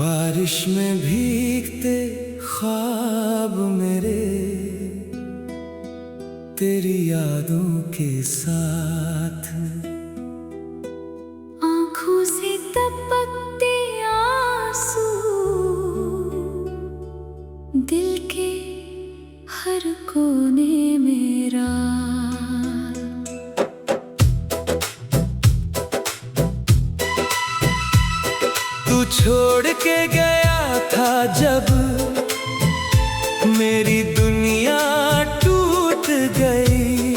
बारिश में भीगते ख्वाब मेरे तेरी यादों के साथ, आँखों से टपकते आंसू दिल के हर कोने मेरा। तू छोड़ के गया था जब मेरी दुनिया टूट गई।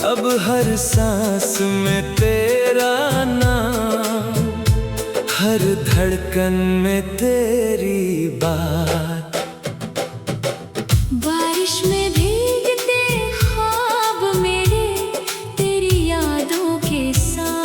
अब हर सांस में तेरा नाम, हर धड़कन में तेरी बात। बारिश में भीगते ख्वाब मेरे तेरी यादों के साथ,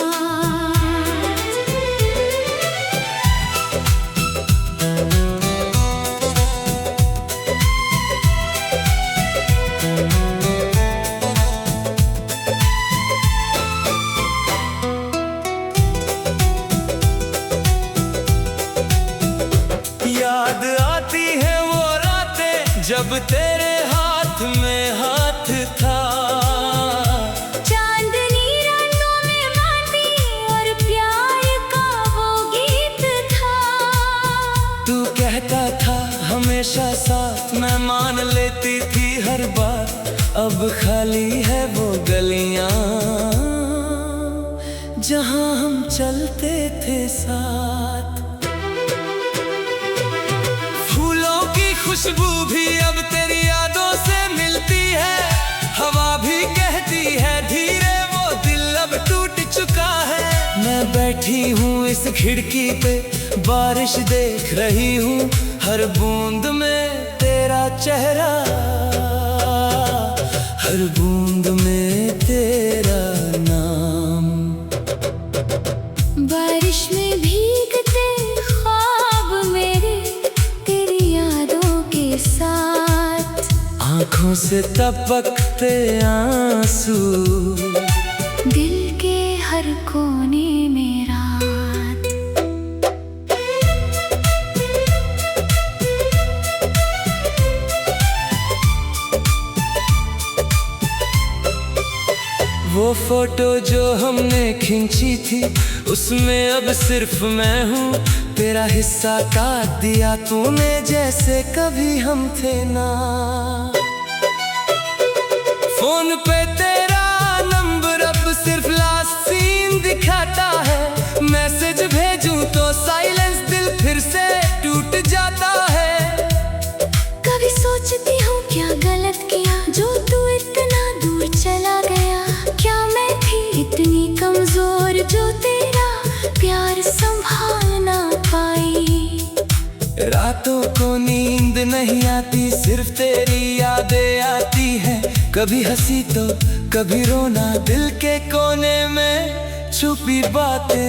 याद आती है वो रातें जब तेरे हाथ में हाथ था। चांदनी रातों में बांधी और प्यार का वो गीत था। तू कहता था हमेशा साथ, मैं मान लेती थी हर बात। अब खाली है वो गलियां जहां हम चलते थे साथ। फूलों की खुशबू भी अब तेरी यादों से मिलती है। हवा भी कहती है धीरे वो दिल अब टूट चुका है। मैं बैठी हूँ इस खिड़की पे, बारिश देख रही हूँ हर बूंद में तेरा चेहरा, हर बूंद में तेरा नाम। बारिश में भीगते ख्वाब मेरे तेरी यादों के साथ, आँखों से टपकते आंसू दिल के हर कोने में रात। वो फोटो जो हमने खींची थी उसमें अब सिर्फ मैं हूँ। तेरा हिस्सा काट दिया तूने जैसे कभी हम थे ना। फोन पे तेरा नंबर अब सिर्फ लास्ट सीन दिखाता है। मैसेज भेजूं तो साइलेंस, दिल फिर से टूट जाता है। कभी सोचती हूँ क्या गलत किया जो तू इतना दूर चला गया। क्या मैं थी इतनी कमजोर जो तेरा प्यार संभाल ना पाई। रातों को नींद नहीं आती, सिर्फ तेरी यादें आती हैं। कभी हंसी तो कभी रोना, दिल के कोने में छुपी बातें।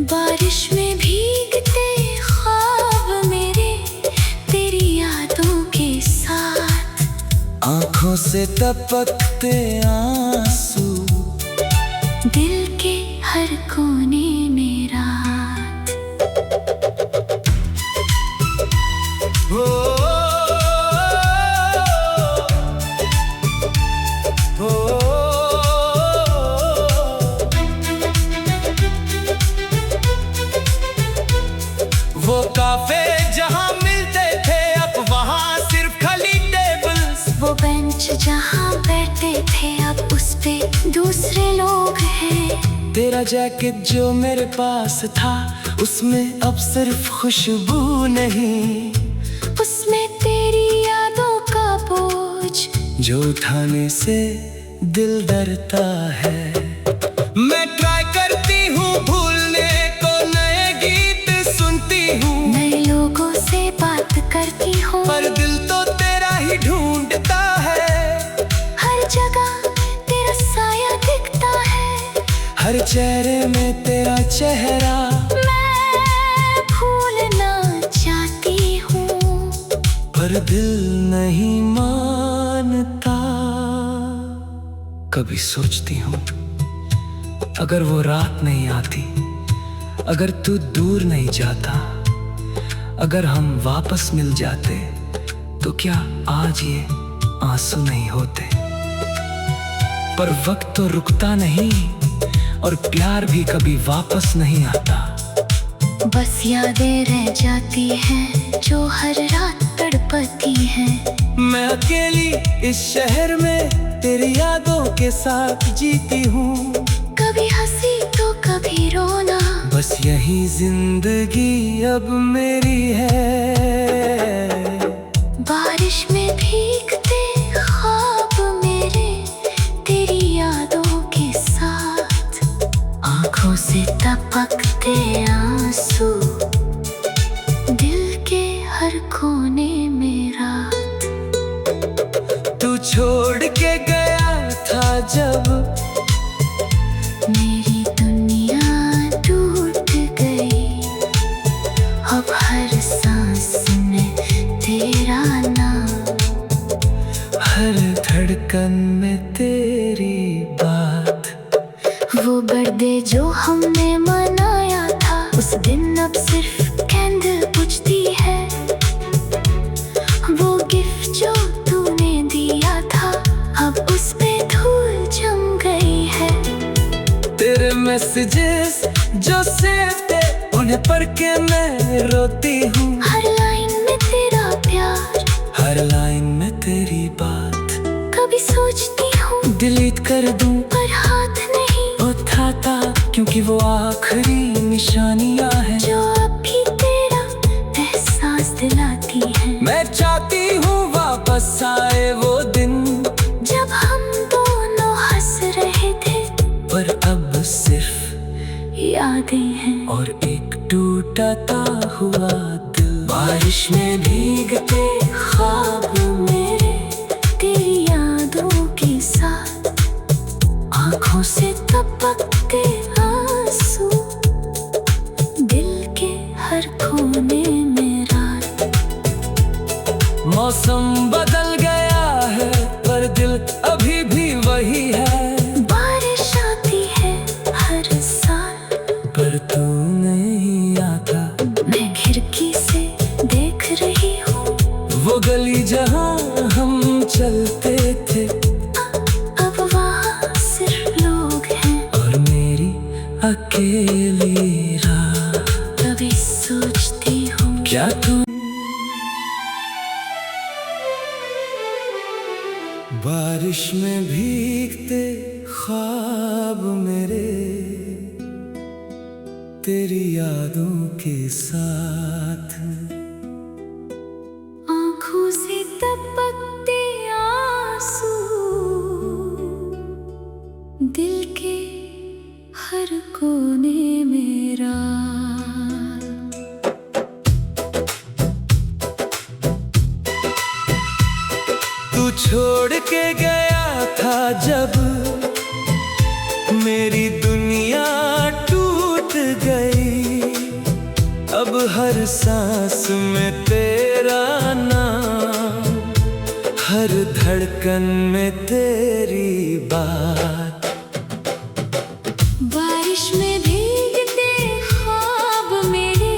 बारिश में भीगते ख्वाब मेरे तेरी यादों के साथ, आँखों से टपकते आंसू दिल के हर कोने में रात। हो, हो, वो काफे जहाँ मिलते थे अब वहाँ सिर्फ खाली टेबल्स। वो बेंच जहाँ बैठते थे अब उस पे दूसरे लोग हैं। तेरा जैकेट जो मेरे पास था उसमें अब सिर्फ खुशबू नहीं, उसमें तेरी यादों का बोझ जो उठाने से दिल डरता है। मैं ट्राई करती हूँ भूलने को, नए गीत सुनती हूँ, नए लोगों से बात करती हूँ, पर दिल तो तेरा ही ढूंढता है। हर जगह तेरा साया दिखता है, हर चेहरे में तेरा चेहरा मैं भूलना चाहती हूँ, पर दिल नहीं मानता। कभी सोचती हूँ अगर वो रात नहीं आती, अगर तू दूर नहीं जाता, अगर हम वापस मिल जाते, तो क्या आज ये आंसू नहीं होते। पर वक्त तो रुकता नहीं और प्यार भी कभी वापस नहीं आता। बस यादें रह जाती हैं जो हर रात तड़पती हैं। मैं अकेली इस शहर में तेरी यादों के साथ जीती हूँ। कभी हंसी तो कभी रोना, बस यही जिंदगी अब मेरी है। बारिश में भीगते ख्वाब मेरे तेरी यादों के साथ, आंखों से टपकते आंसू दिल के हर कोने में रात। तू छोड़ के गया था जब मेरी दुनिया टूट गई, अब हर सांस में तेरा नाम, हर धड़कन में तेरी बात। वो बर्थडे जो हमने मनाया था, उस दिन अब सिर्फ कैंडल बुझती है। वो गिफ्ट जो तूने दिया था, अब उस पे धूल जम गई है। तेरे मैसेजेस जो सेव थे, उन्हें पढ़ के मैं रोती हूँ। हर लाइन में तेरा प्यार, हर लाइन में तेरी बात। कभी सोचती हूँ डिलीट कर दूं, पर हाथ नहीं उठाता, क्योंकि वो आखिरी निशानियां हैं जो अब भी तेरा एहसास दिलाती है। मैं चाहती हूँ वापस आए वो दिन, जब हम दोनों हंस रहे थे, पर अब सिर्फ यादें हैं और एक टूटता हुआ दिल। बारिश में भीगते ख्वाब मेरे तेरी यादों के साथ, आंखों से टपकते आंसू दिल के हर कोने में रात। मौसम बदल गया है पर दिल अभी भी वही है। बारिश आती है हर साल, पर तू नहीं आता। मैं खिड़की से देख रही हूँ वो गली जहाँ हम चलते थे, अब वहाँ सिर्फ लोग हैं और मेरी अकेली रात। कभी सोचती हूँ क्या तू बारिश में भीगते ख्वाब मेरे तेरी यादों के साथ, आंखों से टपकते आंसू दिल के हर कोने में रात। तू छोड़ के गया था जब मेरी दुनिया टूट गई, अब हर सांस में तेरा नाम, हर धड़कन में तेरी बात। बारिश में भीगते ख्वाब मेरे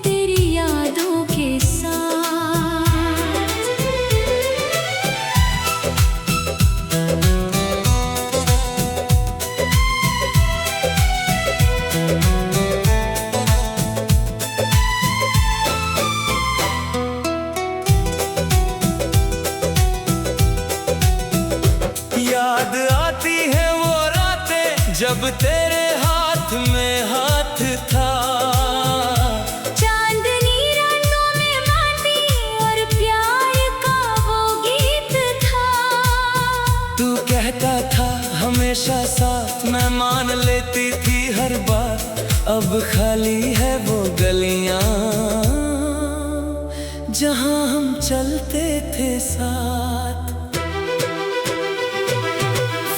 तेरी यादों के साथ, याद आती है वो रातें जब तेरे हाथ में हाथ था। चांदनी रातों में बाती और प्यार का वो गीत था। तू कहता था हमेशा साथ, मैं मान लेती थी हर बात। अब खाली है वो गलियां जहां हम चलते थे साथ।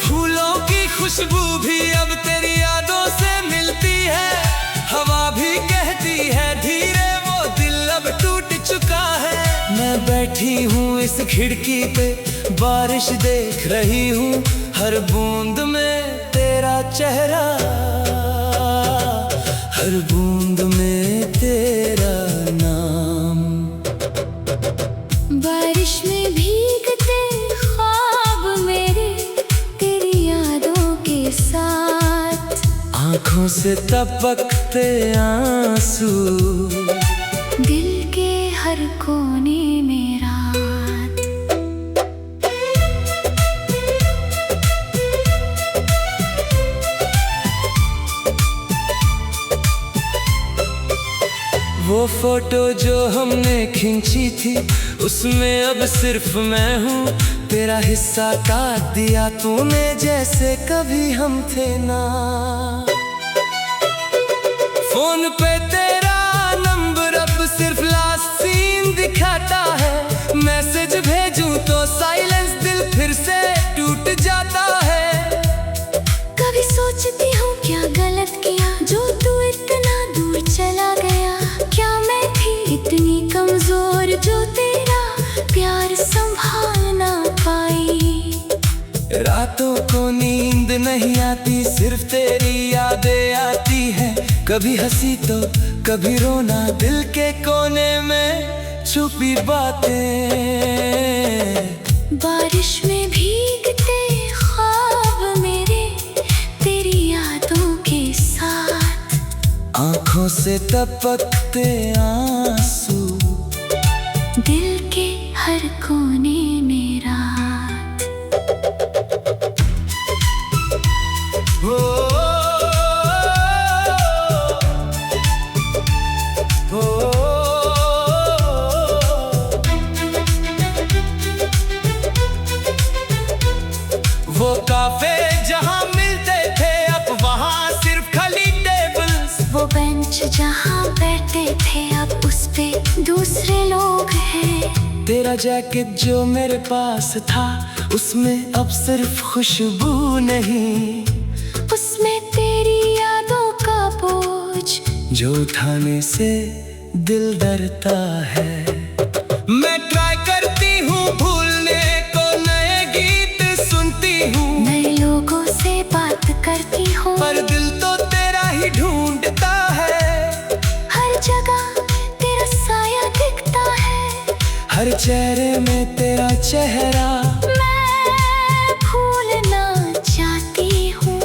फूलों की खुशबू भी अब तेरी यादों से मिलती है। हवा भी कहती है धीरे वो दिल अब टूट चुका है। मैं बैठी हूँ इस खिड़की पे, बारिश देख रही हूँ, हर बूंद में तेरा चेहरा, हर बूंद में तेरा नाम। बारिश में भीगते ख्वाब मेरे तेरी यादों के साथ, आँखों से टपकते आंसू दिल के हर कोने में रात। वो फोटो जो हमने खींची थी उसमें अब सिर्फ मैं हूँ, तेरा हिस्सा काट दिया तूने जैसे कभी हम थे ना। फोन पे तेरा नंबर अब सिर्फ लास्ट सीन दिखाता है, मैसेज भेजूं तो साइलेंस दिल फिर से टूट जाता है। कभी सोचती हूँ क्या गलत किया जो तू इतना दूर चला गया, क्या मैं थी इतनी कमजोर जो तेरा प्यार संभाल ना पाई। रातों को नींद नहीं आती, सिर्फ तेरी यादें आती है, कभी हंसी तो कभी रोना, दिल के कोने में छुपी बातें। बारिश में भीगते ख्वाब मेरे तेरी यादों के साथ, आँखों से टपकते आंसू दिल के हर कोने में रात। हो, हो, वो काफे जहाँ मिलते थे अब वहाँ सिर्फ खाली टेबल्स, वो बेंच जहाँ बैठते थे अब उस पे दूसरे लोग हैं। तेरा जैकेट जो मेरे पास था उसमें अब सिर्फ खुशबू नहीं, उसमें तेरी यादों का बोझ जो उठाने से दिल डरता है। मैं ट्राई करती हूँ भूलने को, नए गीत सुनती हूँ, नए लोगों से बात करती हूँ, पर दिल तो तेरा ही ढूंढता है। हर जगह तेरा साया दिखता है, हर चेहरे में तेरा चेहरा मैं भूलना चाहती हूँ,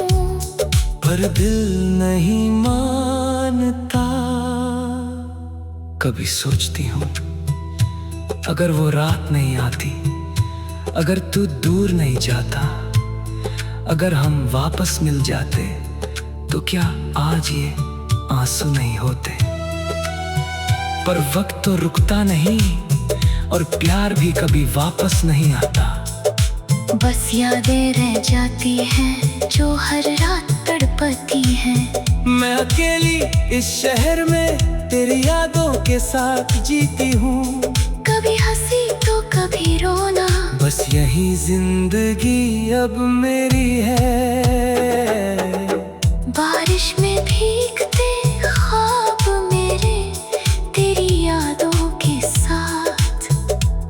पर दिल नहीं मानता। कभी सोचती हूँ अगर वो रात नहीं आती, अगर तू दूर नहीं जाता, अगर हम वापस मिल जाते तो क्या आज ये आंसू नहीं होते। पर वक्त तो रुकता नहीं और प्यार भी कभी वापस नहीं आता। बस यादें रह जाती हैं जो हर रात तड़पती हैं। मैं अकेली इस शहर में तेरी यादों के साथ जीती हूँ, कभी हंसी तो कभी रोना, बस यही जिंदगी अब मेरी है। बारिश में भीगते ख्वाब मेरे तेरी यादों के साथ,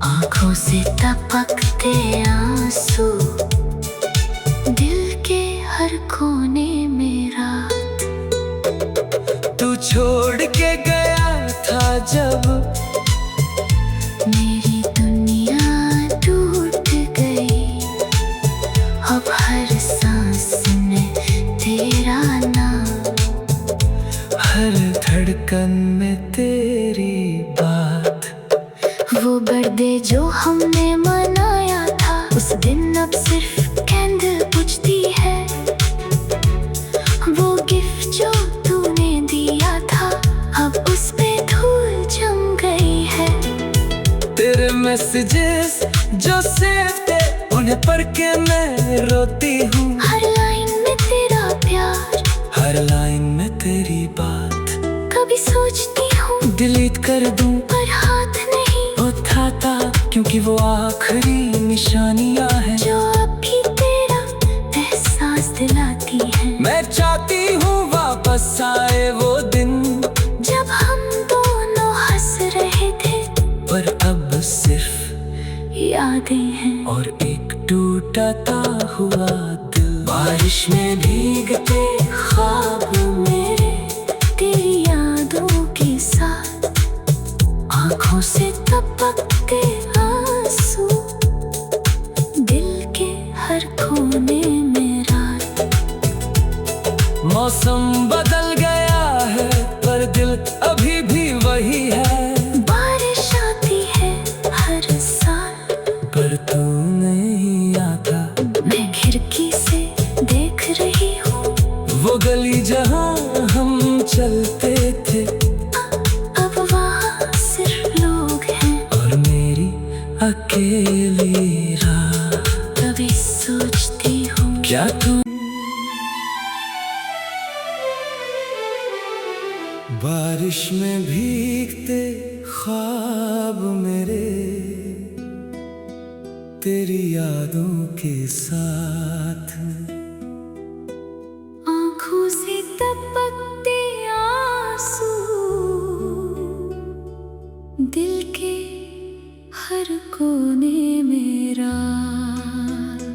आंखों से टपकते आंसू दिल के हर कोने में रात। तू छोड़ के गया था जब मेरी दुनिया टूट गई, अब हर सांस में तेरा नाम, हर धड़कन में तेरी बात। वो बर्थडे जो हमने मनाया था उस दिन अब सिर्फ कैंडल बुझती है, वो गिफ्ट जो तूने दिया था अब उस पे धूल जम गई है। तेरे मैसेजेस जो सेव थे उन्हें पढ़ के मैं रोती हूँ, हर लाइन में तेरा प्यार, हर लाइन में तेरी बात। कभी सोचती हूँ डिलीट कर दूं पर हाथ नहीं उठाता, क्योंकि वो आखिरी निशानियाँ हैं जो अब भी तेरा एहसास दिलाती है। मैं चाहती हूँ वापस आए वो दिन जब हम दोनों हंस रहे थे, पर अब सिर्फ यादें हैं और एक टूटता हुआ दिल। बारिश में भीगते ख्वाब मेरे तेरी आँखों से टपकते आंसू, दिल के हर कोने में रात। मौसम बदल गया है पर दिल अभी भी वही है। बारिश आती है हर साल पर तू नहीं आता। मैं खिड़की से देख रही हूँ वो गली जहाँ हम चलते थे, अब वहाँ सिर्फ लोग हैं और मेरी अकेली रात। कभी सोचती हूँ क्या तू बारिश में भीगते ख्वाब मेरे तेरी यादों के साथ। आँखों से टपकते आंसू, दिल के हर कोने में रात।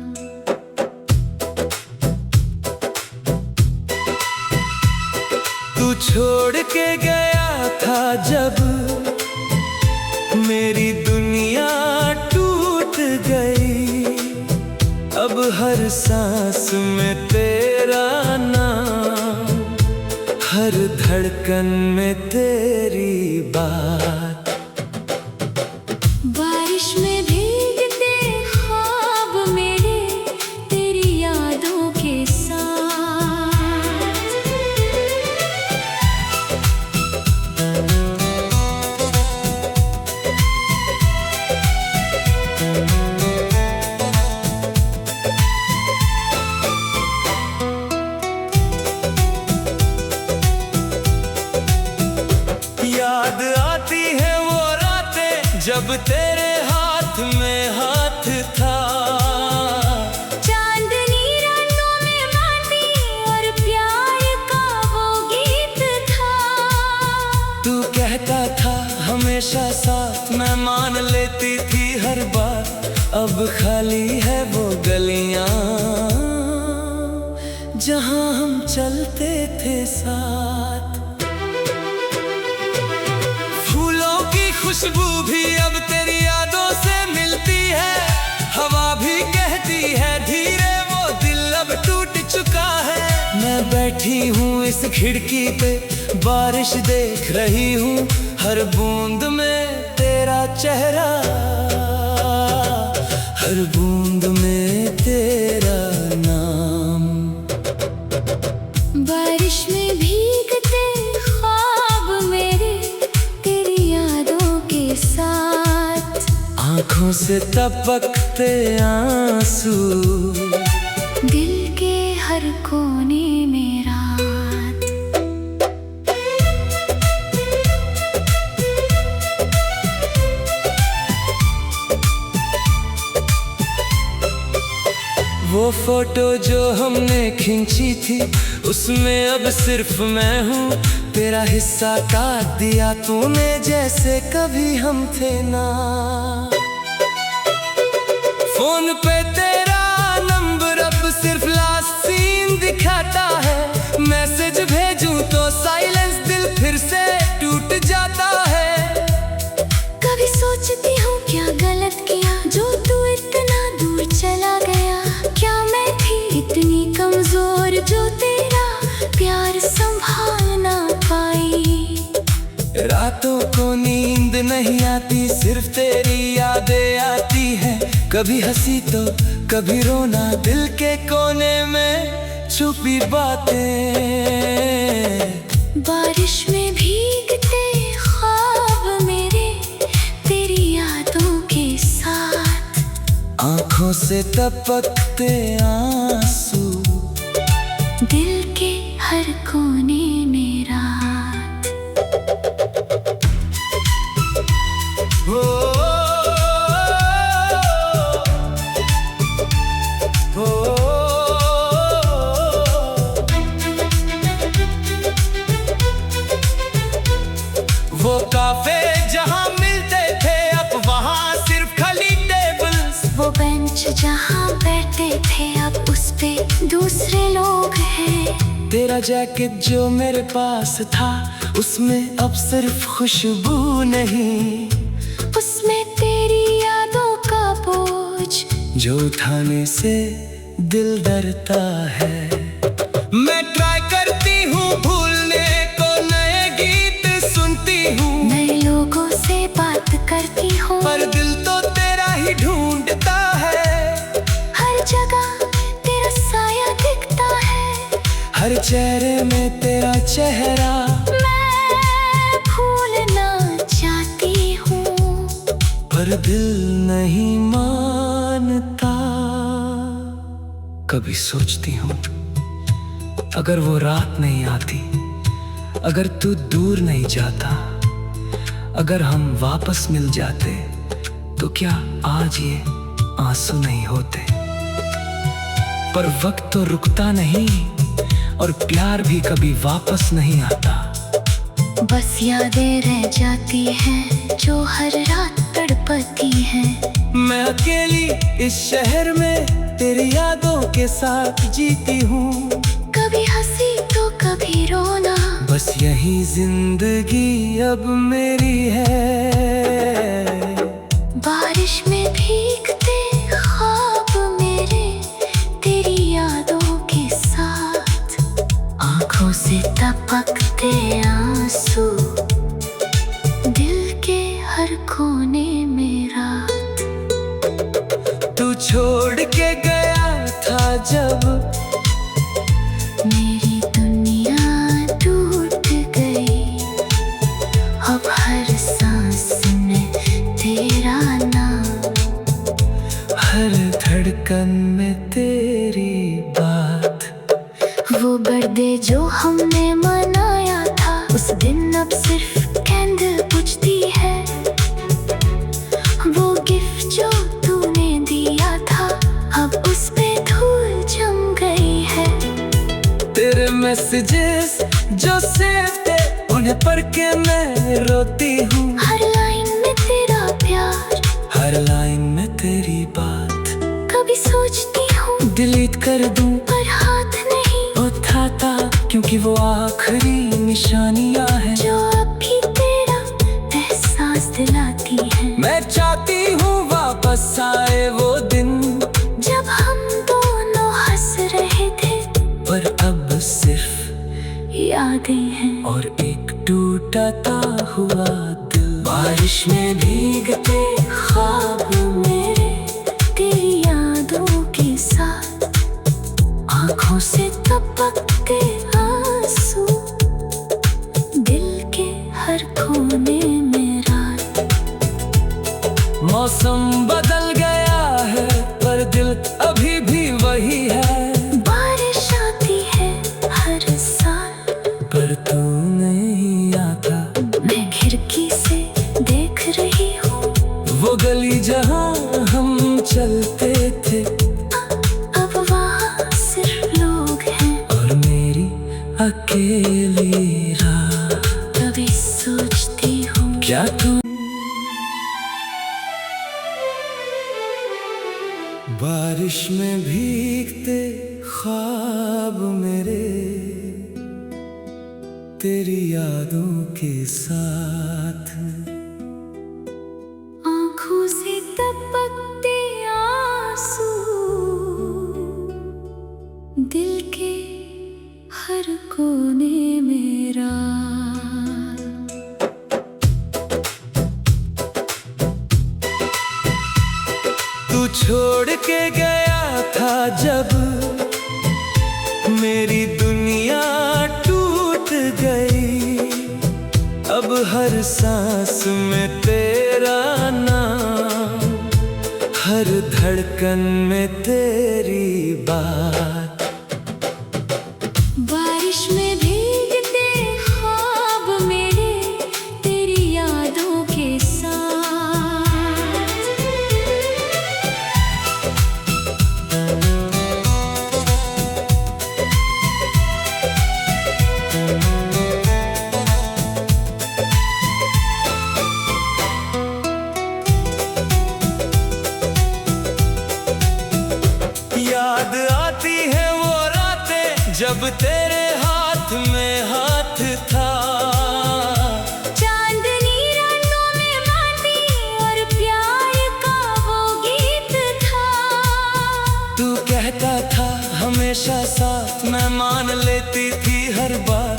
तू छोड़ के गया था जब मेरी दुनिया टूट गई। अब हर सांस में तेरा नाम, हर धड़कन में तेरी बात। बारिश में भीगते ख्वाब मेरे तेरी यादों के साथ। याद आती है वो रातें जब तेरे हाथ में हाथ था। चांदनी रातों में बाती और प्यार का वो गीत था। तू कहता था हमेशा साथ, मैं मान लेती थी हर बात। अब खाली है वो गलियां जहां हम चलते थे साथ। फूलों की खुशबू भी अब तेरी यादों से मिलती है। हवा भी कहती है धीरे वो दिल अब टूट चुका है। मैं बैठी हूँ इस खिड़की पे, बारिश देख रही हूँ हर बूंद में तेरा चेहरा, हर बूंद में तेरा नाम। बारिश में भीगते ख्वाब मेरे तेरी यादों के साथ। आँखों से टपकते आंसू, दिल के हर कोने में रात। वो फोटो जो हमने खींची थी उसमें अब सिर्फ मैं हूँ। तेरा हिस्सा काट दिया तूने जैसे कभी हम थे ना। फोन पे तेरा नंबर अब सिर्फ लास्ट सीन दिखाता है। मैसेज भेजूं तो साइलेंस, दिल फिर से टूट जाता है। कभी सोचती हूँ क्या गलत किया जो तू इतना दूर चला गया। क्या मैं थी इतनी कमजोर जो तेरा प्यार संभाल ना पाई। रातों को नींद नहीं आती, सिर्फ तेरी यादें आती हैं। कभी हंसी तो कभी रोना, दिल के कोने में छुपी बातें। बारिश में भीगते ख्वाब मेरे तेरी यादों के साथ। आँखों से टपकते आंसू, दिल के हर कोने में रात। हो हो वो काफे जहाँ मिलते थे अब वहाँ सिर्फ खाली टेबल्स। वो बेंच जहाँ बैठते थे अब उस पे दूसरे लोग हैं। तेरा जैकेट जो मेरे पास था उसमें अब सिर्फ खुशबू नहीं, जो उठाने से दिल डरता है। मैं ट्राई करती हूँ भूलने को, नए गीत सुनती हूँ, नए लोगों से बात करती हूँ, पर दिल तो तेरा ही ढूंढता है। हर जगह तेरा साया दिखता है, हर चेहरे में तेरा चेहरा मैं भूलना चाहती हूँ, पर दिल नहीं मानता। कभी सोचती हूँ अगर वो रात नहीं आती, अगर तू दूर नहीं जाता, अगर हम वापस मिल जाते, तो क्या आज ये आंसू नहीं होते। पर वक्त तो रुकता नहीं और प्यार भी कभी वापस नहीं आता। बस यादें रह जाती हैं जो हर रात तड़पती हैं। मैं अकेली इस शहर में तेरी यादों के साथ जीती हूँ, कभी हंसी तो कभी रोना, बस यही जिंदगी अब मेरी है। बारिश में भीगते ख्वाब मेरे तेरी यादों के साथ, आंखों से टपकते आंसू दिल के हर कोने में रात। तू छोड़ के गया था जब मेरी दुनिया टूट गई, अब हर सांस में तेरा नाम, हर धड़कन में तेरी बात। वो बर्थडे जो हमने मनाया था, उस दिन अब सिर्फ कैंडल बुझती है। वो गिफ्ट जो तूने दिया था, अब उस पे धूल जम गई है। तेरे मैसेजेस जो सेव थे, उन्हें पढ़ के मैं रोती हूँ, हर लाइन में तेरा प्यार, हर लाइन में तेरी बात। कभी सोचती हूँ डिलीट कर दूं, पर हाथ नहीं उठाता, क्योंकि वो आखिरी निशानियां हैं जो अब भी तेरा एहसास दिलाती है। मैं चाहती हूँ वापस आए वो दिन, जब हम दोनों हंस रहे थे, पर अब सिर्फ यादें हैं और एक टूटता हुआ दिल। बारिश में भीगते ख्वाब मेरे तेरी यादों के साथ, आंखों से टपकते आंसू दिल के हर कोने में रात। मौसम बदल गया है, पर दिल अभी भी वही है। बारिश आती है हर साल, पर तू नहीं आता। मैं खिड़की से देख रही हूँ, वो गली जहाँ हम चलते थे, अब वहाँ सिर्फ लोग हैं और मेरी अकेली रात। कभी सोचती हूँ क्या तू बारिश में भीगते ख्वाब मेरे तेरी यादों के साथ, आंखों से टपकते आंसू दिल के हर कोने में रात। तू छोड़ के गया था जब मेरी दुनिया टूट गई, अब हर सांस में तेरा नाम, हर धड़कन में तेरी बात। बारिश में भीगते ख्वाब मेरे तेरी यादों के साथ, याद आती है वो रातें जब तेरे हाथ में हाथ था, चांदनी रातों में बांधी और प्यार का वो गीत था। मैं मान लेती थी हर बार,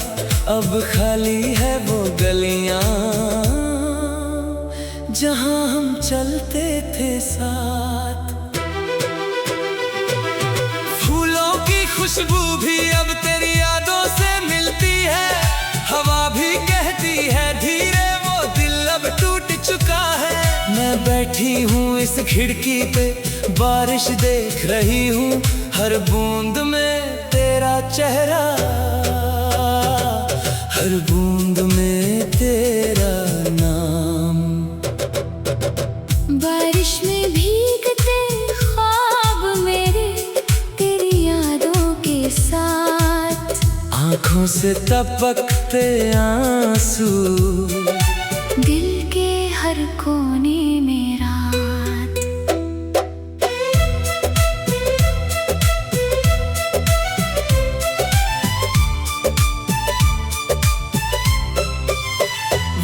अब खाली है वो गलियां जहां हम चलते थे साथ। फूलों की खुशबू भी अब तेरी यादों से मिलती है, हवा भी कहती है धीरे वो दिल अब टूट चुका है। मैं बैठी हूँ इस खिड़की पे, बारिश देख रही हूँ, हर बूंद में तेरा चेहरा, हर बूंद में तेरा नाम। बारिश में भीगते ख्वाब मेरे तेरी यादों के साथ, आँखों से टपकते आंसू, दिल के हर कोने में रात।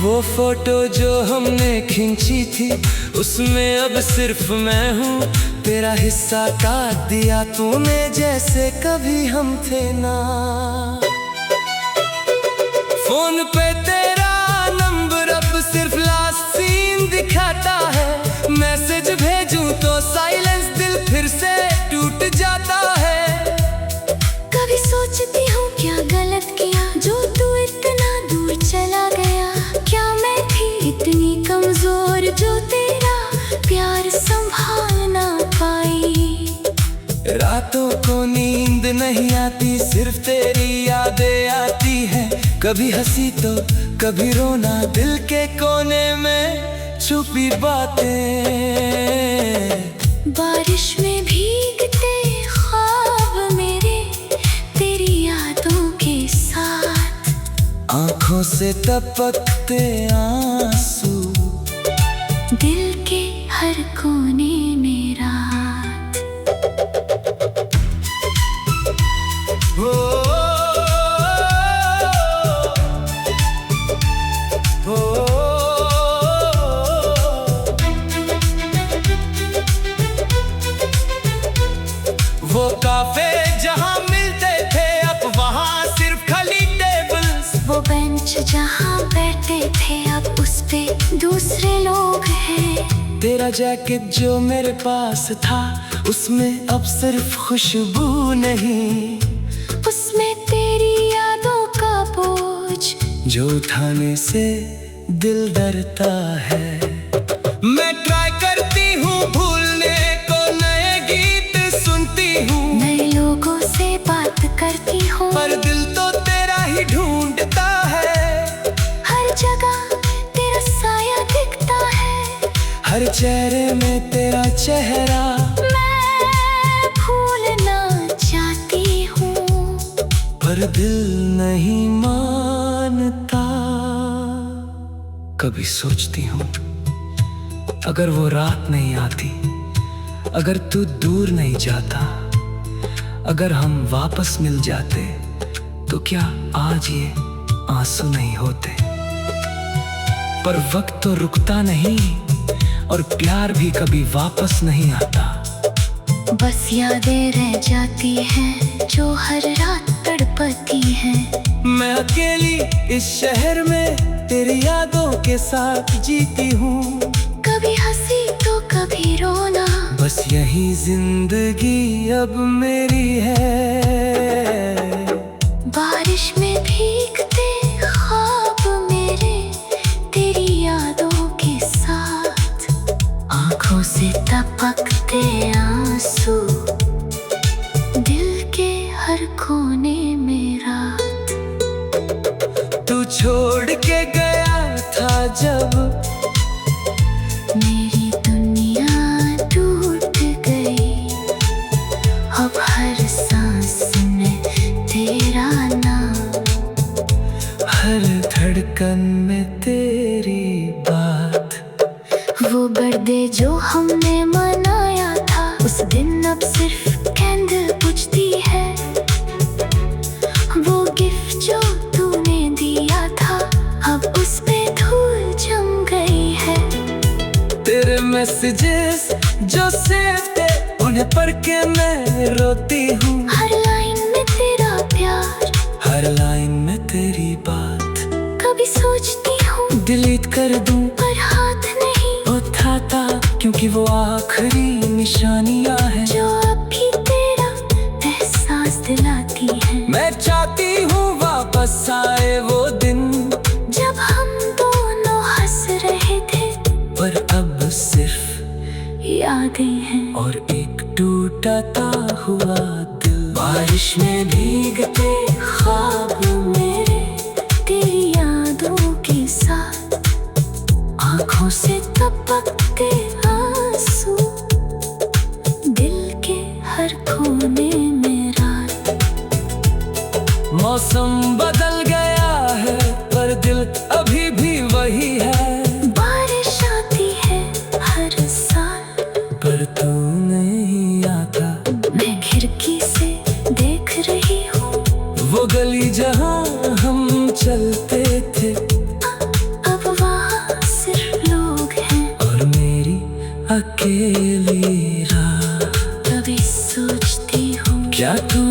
वो फोटो जो हमने खींची थी उसमें अब सिर्फ मैं हूँ, तेरा हिस्सा काट दिया तूने जैसे कभी हम थे ना। फोन पे तेरा नंबर अब सिर्फ लास्ट सीन दिखाता है, मैसेज भेजूं तो साइलेंस, दिल फिर से टूट जाता है। कभी सोचती हूँ क्या गलत किया जो तू इतना दूर चला गया, क्या मैं थी इतनी कमजोर जो तेरा प्यार संभाल ना पाई। रातों को नींद नहीं आती, सिर्फ तेरी यादें आती है, कभी हंसी तो कभी रोना, दिल के कोने में छुपी बातें। बारिश में भीगते ख्वाब मेरे तेरी यादों के साथ, आँखों से टपकते आंसू, दिल के हर कोने में रात। हो, हो, वो काफे जहाँ मिलते थे अब वहाँ सिर्फ खाली टेबल्स, वो बेंच जहाँ बैठते थे अब उस पे दूसरे लोग हैं। तेरा जैकेट जो मेरे पास था उसमें अब सिर्फ खुशबू नहीं, उसमें तेरी यादों का बोझ जो उठाने से दिल डरता है। मैं ट्राई करती हूँ भूलने को, नए गीत सुनती हूँ, नए लोगों से बात करती हूँ, पर दिल तो तेरा ही ढूंढता है। हर जगह तेरा साया दिखता है, हर चेहरे में तेरा चेहरा, मैं भूलना चाहती हूँ, पर दिल नहीं मानता। कभी सोचती हूँ अगर वो रात नहीं आती, अगर तू दूर नहीं जाता, अगर हम वापस मिल जाते, तो क्या आज ये आंसू नहीं होते। पर वक्त तो रुकता नहीं और प्यार भी कभी वापस नहीं आता। बस यादें रह जाती हैं जो हर रात तड़पती हैं। मैं अकेली इस शहर में तेरी यादों के साथ जीती हूँ, कभी हंसी तो कभी रोना, बस यही जिंदगी अब मेरी है। बारिश में भीगते ख्वाब मेरे तेरी यादों के साथ, आंखों से टपकते आंसू, दिल के हर कोने में रात। तू छोड़ के गया था जब मेरी दुनिया टूट गई, अब हर सांस में तेरा नाम, हर धड़कन में तेरी बात। वो बर्थडे जो हमने मनाया था उस दिन अब सिर्फ कैंडल बुझती है, वो गिफ्ट जो तूने दिया था अब उस पे धूल जम गई है। तेरे मैसेजेस जो सेव थे उन्हें पढ़ के मैं रोती हूँ, हर लाइन में तेरा हर लाइन में तेरी बात। कभी सोचती हूँ डिलीट कर दूं पर हाथ नहीं उठाता, क्योंकि वो आखिरी निशानियां हैं जो अब भी तेरा एहसास दिलाती है। मैं चाहती हूँ वापस आए वो दिन जब हम दोनों हंस रहे थे, पर अब सिर्फ यादें हैं और एक टूटता हुआ दिल। बारिश में भीगते ख्वाब मेरे तेरी यादों के साथ, आंखों से टपकते आंसू दिल के हर कोने में रात। मौसम बदल गया है पर दिल अभी भी वही है। बारिश आती है हर साल पर तू नहीं आता। मैं खिड़की से देख रही हूँ वो गली जहाँ हम चलते थे, अब वहाँ सिर्फ लोग हैं और मेरी अकेली राह। कभी सोचती हूँ क्या तू